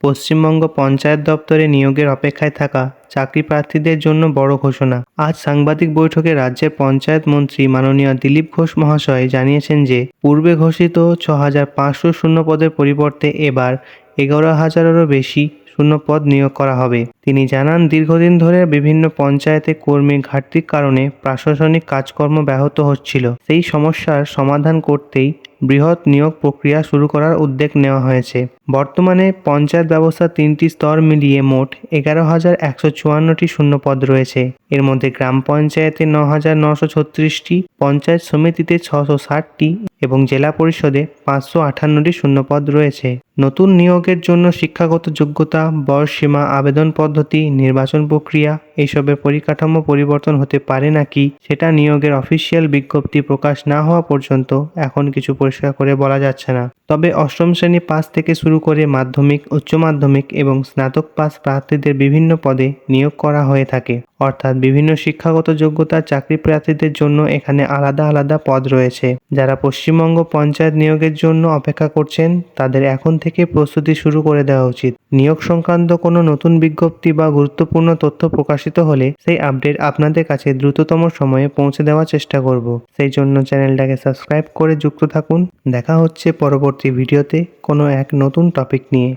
পশ্চিমবঙ্গ পঞ্চায়েত দপ্তরে নিয়োগের অপেক্ষায় থাকা চাকরি প্রার্থীদের জন্য বড় ঘোষণা। আজ সাংবাদিক বৈঠকে রাজ্যের পঞ্চায়েত মন্ত্রী মাননীয় দিলীপ ঘোষ মহাশয় জানিয়েছেন যে পূর্বে ঘোষিত ৬,৫০০ শূন্যপদের পরিবর্তে এবার ১১,০০০-এরও বেশি শূন্যপদ নিয়োগ করা হবে। তিনি জানান, দীর্ঘদিন ধরে বিভিন্ন পঞ্চায়েতে কর্মীর ঘাটতির কারণে প্রশাসনিক কাজকর্ম ব্যাহত হচ্ছিল। সেই সমস্যার সমাধান করতেই বৃহৎ নিয়োগ প্রক্রিয়া শুরু করার উদ্যোগ নেওয়া হয়েছে। বর্তমানে পঞ্চায়েত ব্যবস্থার ৩টি স্তর মিলিয়ে মোট ১১,১৫৪টি শূন্যপদ রয়েছে। এর মধ্যে গ্রাম পঞ্চায়েতে ৯,৯৩৬টি, পঞ্চায়েত সমিতিতে ৬৬০টি এবং জেলা পরিষদে ৫৫৮টি শূন্যপদ রয়েছে। নতুন নিয়োগের জন্য শিক্ষাগত যোগ্যতা, বয়সসীমা, আবেদন পদ্ধতি, নির্বাচন প্রক্রিয়া এইসবের পরিকাঠামো পরিবর্তন হতে পারে নাকি সেটা নিয়োগের অফিসিয়াল বিজ্ঞপ্তি প্রকাশ না হওয়া পর্যন্ত এখন কিছু পরিষ্কার করে বলা যাচ্ছে না। তবে অষ্টম শ্রেণী পাস থেকে শুরু করে মাধ্যমিক, উচ্চ মাধ্যমিক এবং স্নাতক পাস প্রার্থীদের বিভিন্ন পদে নিয়োগ করা হয়ে থাকে। অর্থাৎ বিভিন্ন শিক্ষাগত যোগ্যতার চাকরি প্রার্থীদের জন্য এখানে আলাদা আলাদা পদ রয়েছে। যারা পশ্চিমবঙ্গ পঞ্চায়েত নিয়োগের জন্য অপেক্ষা করছেন তাদের এখন থেকে প্রস্তুতি শুরু করে দেওয়া উচিত। নিয়োগ সংক্রান্ত কোনো নতুন বিজ্ঞপ্তি বা গুরুত্বপূর্ণ তথ্য প্রকাশিত হলে সেই আপডেট আপনাদের কাছে দ্রুততম সময়ে পৌঁছে দেওয়ার চেষ্টা করব। সেই জন্য চ্যানেলটাকে সাবস্ক্রাইব করে যুক্ত থাকুন। দেখা হচ্ছে পরবর্তী ভিডিওতে কোনো এক নতুন টপিক নিয়ে।